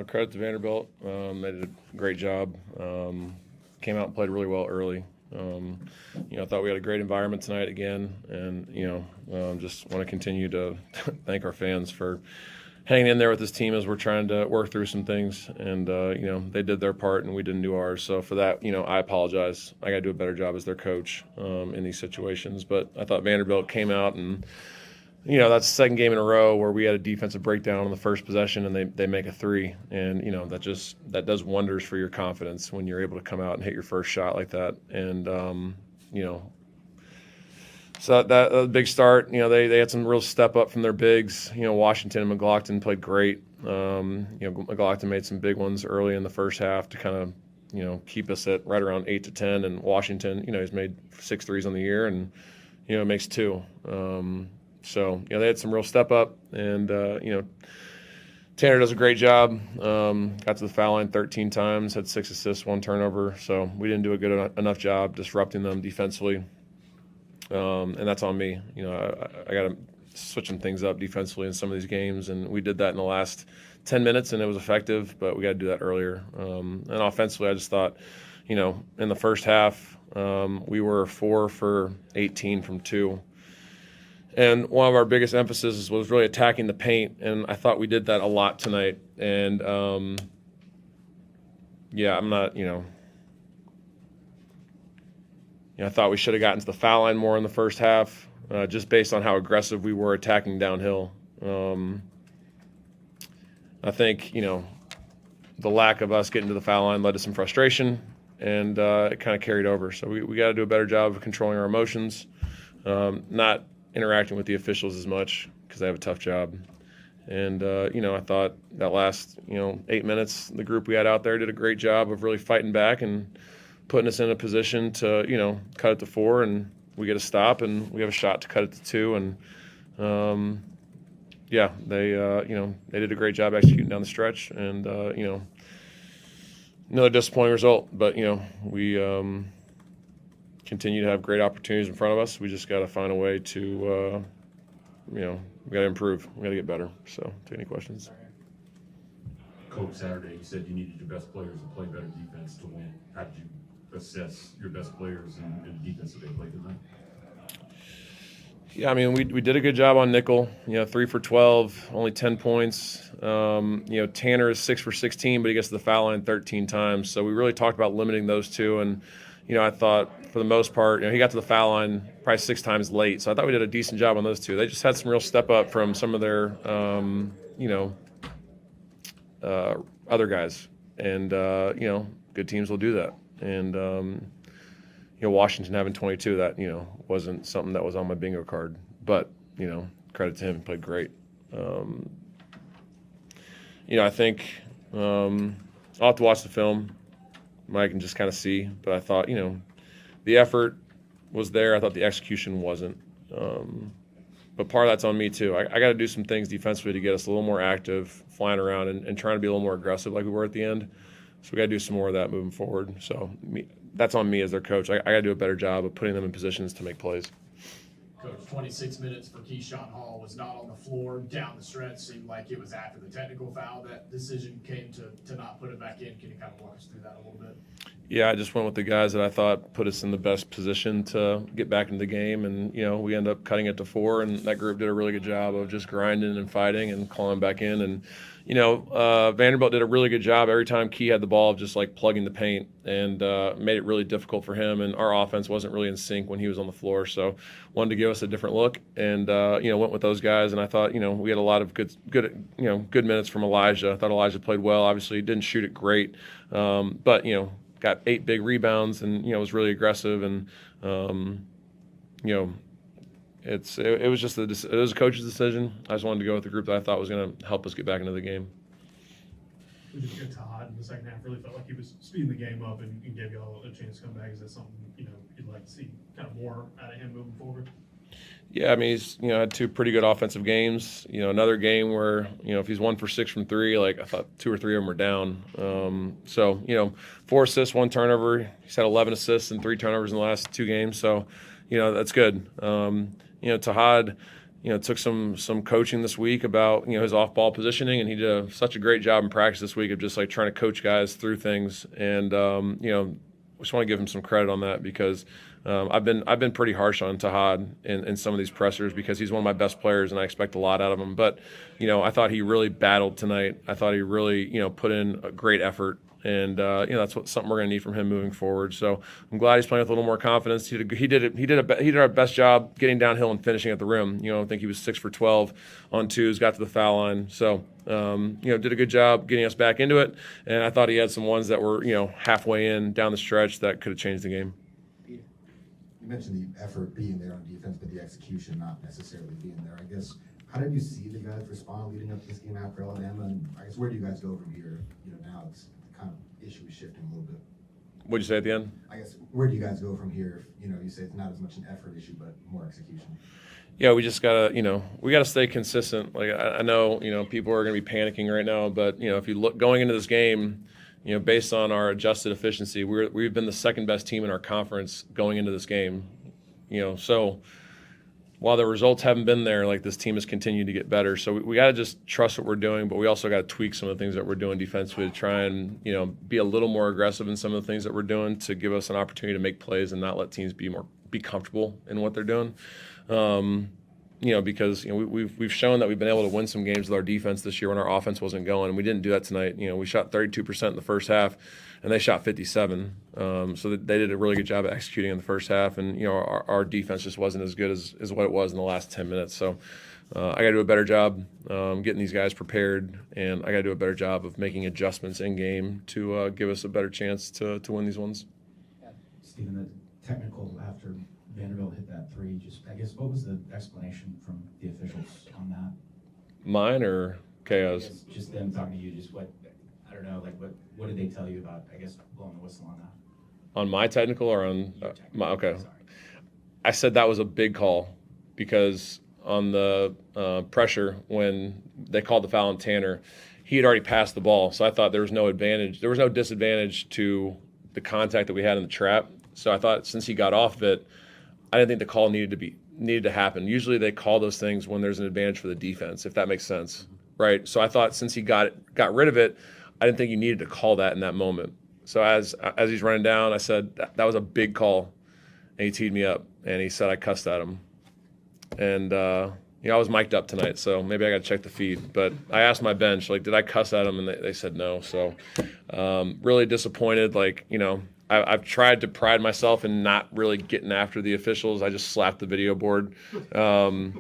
credit to Vanderbilt. They did a great job. Came out and played really well early. I thought we had a great environment tonight again, and just want to continue to thank our fans for hanging in there with this team as we're trying to work through some things. And they did their part, and we didn't do ours. So for that, I apologize. I got to do a better job as their coach in these situations. But I thought Vanderbilt came out and. That's the second game in a row where we had a defensive breakdown on the first possession and they make a three. And, that does wonders for your confidence when you're able to come out and hit your first shot like that. And, so that a big start. They had some real step up from their bigs. Washington and McLaughlin played great. McLaughlin made some big ones early in the first half to kind of, keep us at right around 8 to 10. And Washington, he's made 6 threes on the year and, makes 2. So, they had some real step up, and, Tanner does a great job. Got to the foul line 13 times, had 6 assists, 1 turnover. So we didn't do a good enough job disrupting them defensively. And that's on me. I got to switch some things up defensively in some of these games, and we did that in the last 10 minutes, and it was effective, but we got to do that earlier. And offensively, I just thought, in the first half, we were 4 for 18 from 2. And one of our biggest emphases was really attacking the paint, and I thought we did that a lot tonight. And, I'm not, I thought we should have gotten to the foul line more in the first half, just based on how aggressive we were attacking downhill. I think, the lack of us getting to the foul line led to some frustration, and it kind of carried over. So we got to do a better job of controlling our emotions, not interacting with the officials as much because they have a tough job. And, I thought that last, 8 minutes, the group we had out there did a great job of really fighting back and putting us in a position to, cut it to 4, and we get a stop and we have a shot to cut it to 2. And, they did a great job executing down the stretch, and, another disappointing result. But, we continue to have great opportunities in front of us. We just got to find a way to, we got to improve. We got to get better. So, take any questions. Coach, Saturday, you said you needed your best players to play better defense to win. How did you assess your best players and the defense that they played tonight? Yeah, we did a good job on nickel. 3 for 12, only 10 points. Tanner is 6 for 16, but he gets to the foul line 13 times. So we really talked about limiting those two. And, I thought for the most part, he got to the foul line probably 6 times late. So I thought we did a decent job on those two. They just had some real step up from some of their, other guys. And, good teams will do that. And, Washington having 22, that, wasn't something that was on my bingo card. But, credit to him, he played great. I think I'll have to watch the film. Mike can just kind of see. But I thought, the effort was there. I thought the execution wasn't. But part of that's on me, too. I got to do some things defensively to get us a little more active, flying around and trying to be a little more aggressive like we were at the end. So we got to do some more of that moving forward. So that's on me as their coach. I got to do a better job of putting them in positions to make plays. Coach, 26 minutes for Keyshawn Hall was not on the floor down the stretch. Seemed like it was after the technical foul that decision came to not put it back in. Can you kind of walk us through that a little bit? Yeah, I just went with the guys that I thought put us in the best position to get back into the game. And, we ended up cutting it to 4, and that group did a really good job of just grinding and fighting and calling back in. And, Vanderbilt did a really good job every time Key had the ball of just like plugging the paint, and made it really difficult for him. And our offense wasn't really in sync when he was on the floor. So wanted to give us a different look, and, went with those guys. And I thought, we had a lot of good minutes from Elijah. I thought Elijah played well. Obviously, he didn't shoot it great. But, got 8 big rebounds and, was really aggressive. And, it was just it was a coach's decision. I just wanted to go with the group that I thought was going to help us get back into the game. We just get Todd in the second half. Really felt like he was speeding the game up and gave you all a chance to come back. Is that something you'd like to see kind of more out of him moving forward? Yeah, he's had 2 pretty good offensive games. Another game where if he's 1 for 6 from 3, like I thought 2 or 3 of them were down. 4 assists, 1 turnover. He's had 11 assists and 3 turnovers in the last 2 games. So that's good. Tahad took some coaching this week about, his off-ball positioning, and he did such a great job in practice this week of just like trying to coach guys through things. And, just want to give him some credit on that because I've been pretty harsh on Tahad in some of these pressers because he's one of my best players and I expect a lot out of him. But, I thought he really battled tonight. I thought he really, put in a great effort. And that's something we're going to need from him moving forward. So I'm glad he's playing with a little more confidence. He did our best job getting downhill and finishing at the rim. I think he was 6 for 12 on twos, got to the foul line. So did a good job getting us back into it. And I thought he had some ones that were halfway in down the stretch that could have changed the game. You mentioned the effort being there on defense, but the execution not necessarily being there. I guess, how did you see the guys respond leading up to this game after Alabama? And I guess, where do you guys go from here? Now it's kind of issue is shifting a little bit. What'd you say at the end? I guess, where do you guys go from here? You say it's not as much an effort issue, but more execution. Yeah, we just gotta, we gotta stay consistent. Like I know, people are gonna be panicking right now, but if you look going into this game, based on our adjusted efficiency, we've been the second best team in our conference going into this game. So while the results haven't been there, like this team has continued to get better. So we got to just trust what we're doing, but we also got to tweak some of the things that we're doing defensively to try and, be a little more aggressive in some of the things that we're doing to give us an opportunity to make plays and not let teams be comfortable in what they're doing. Because we've shown that we've been able to win some games with our defense this year when our offense wasn't going, and we didn't do that tonight. We shot 32% in the first half, and they shot 57%. So they did a really good job of executing in the first half, and our defense just wasn't as good as what it was in the last 10 minutes. So I got to do a better job getting these guys prepared, and I got to do a better job of making adjustments in game to give us a better chance to win these ones. Stephen, the technical after Vanderbilt hit that three, just I guess what was the explanation from the officials on that? Mine or KO's? Just them talking to you, just what, I don't know, like what did they tell you about, I guess, blowing the whistle on that? On my technical or on my, okay. Sorry. I said that was a big call because on the pressure when they called the foul on Tanner, he had already passed the ball. So I thought there was no advantage. There was no disadvantage to the contact that we had in the trap. So I thought since he got off of it, I didn't think the call needed to happen. Usually they call those things when there's an advantage for the defense, if that makes sense, right? So I thought since he got rid of it, I didn't think you needed to call that in that moment. So as he's running down, I said that was a big call, and he teed me up, and he said I cussed at him, and I was mic'd up tonight, so maybe I got to check the feed. But I asked my bench, like, did I cuss at him, and they said no. So really disappointed, I've tried to pride myself in not really getting after the officials. I just slapped the video board to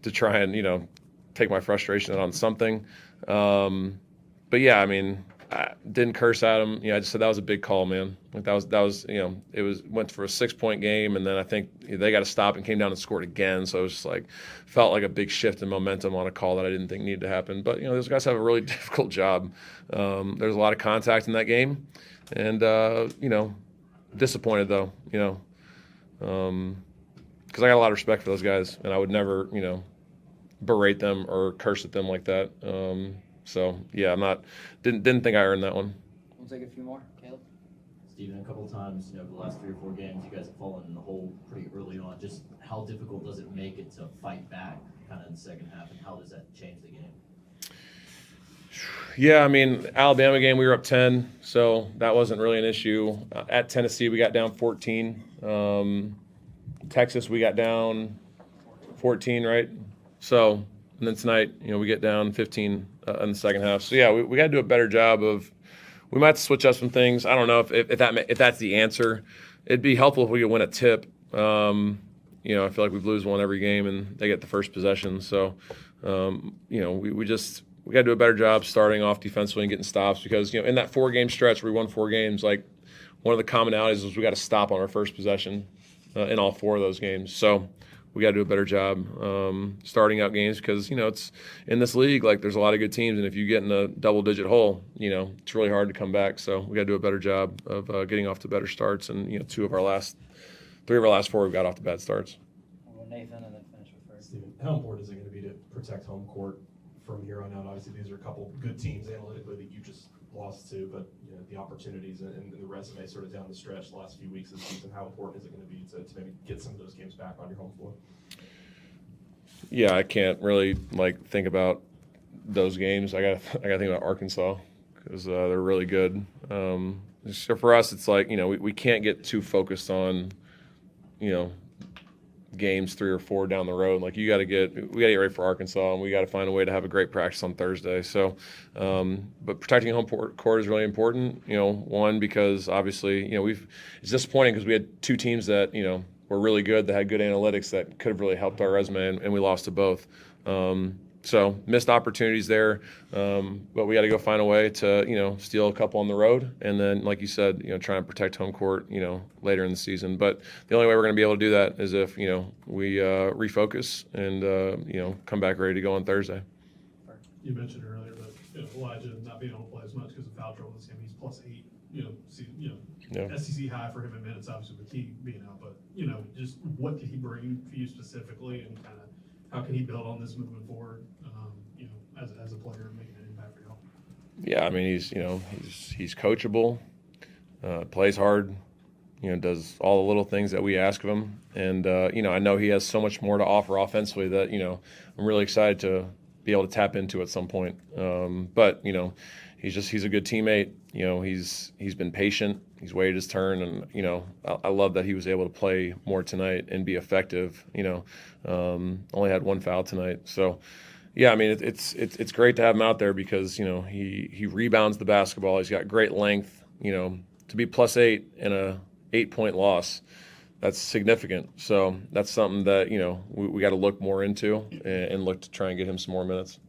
try and, take my frustration out on something. But yeah, I didn't curse at him. I just said that was a big call, man. Like that was it went for a 6-point game, and then I think they got to stop and came down and scored again. So it was just felt like a big shift in momentum on a call that I didn't think needed to happen. But those guys have a really difficult job. There's a lot of contact in that game. And, disappointed though, because I got a lot of respect for those guys, and I would never, berate them or curse at them like that. So yeah, didn't think I earned that one. We'll take a few more. Caleb? Stephen, a couple of times, the last 3 or 4 games, you guys have fallen in the hole pretty early on. Just how difficult does it make it to fight back kind of in the second half, and how does that change the game? Yeah, Alabama game, we were up 10, so that wasn't really an issue. At Tennessee, we got down 14. Texas, we got down 14, right? So, and then tonight, we get down 15 in the second half. So, yeah, we got to do a better job of – we might have to switch up some things. I don't know if that's the answer. It'd be helpful if we could win a tip. I feel like we lose one every game, and they get the first possession. So, we got to do a better job starting off defensively and getting stops because, in that 4-game stretch where we won 4 games, one of the commonalities was we got to stop on our first possession in all 4 of those games. So we got to do a better job starting out games because, it's in this league, there's a lot of good teams, and if you get in a double-digit hole, it's really hard to come back. So we got to do a better job of getting off to better starts, and, 3 of our last 4 we've got off to bad starts. We'll go Nathan and then finish with Ferg. Stephen, how important is it going to be to protect home court from here on out? Obviously, these are a couple good teams analytically that you just lost to, but the opportunities and the resume sort of down the stretch the last few weeks of the season, how important is it going to be to maybe get some of those games back on your home floor? Yeah, I can't really think about those games. I got to think about Arkansas because they're really good. So for us, it's we can't get too focused on games 3 or 4 down the road. We got to get ready for Arkansas, and we got to find a way to have a great practice on Thursday. So, but protecting home court is really important. One, because obviously it's disappointing because we had 2 teams that were really good, that had good analytics, that could have really helped our resume, and we lost to both. So missed opportunities there, but we got to go find a way to steal a couple on the road, and then like you said, try and protect home court later in the season. But the only way we're going to be able to do that is if we refocus and come back ready to go on Thursday. You mentioned earlier that Elijah not being able to play as much because of foul trouble this game. He's +8. Yeah. SEC high for him in minutes, obviously with T being out. But just what did he bring for you specifically, and kind of how can he build on this moving forward? As a player, making an impact for y'all. Yeah, I mean he's coachable, plays hard, does all the little things that we ask of him, and I know he has so much more to offer offensively that I'm really excited to be able to tap into at some point. But he's a good teammate. He's been patient. He's waited his turn, and I love that he was able to play more tonight and be effective. Only had 1 foul tonight, so. Yeah, I mean it's great to have him out there because he rebounds the basketball. He's got great length. To be +8 in a 8-point loss, that's significant. So that's something that we got to look more into and look to try and get him some more minutes.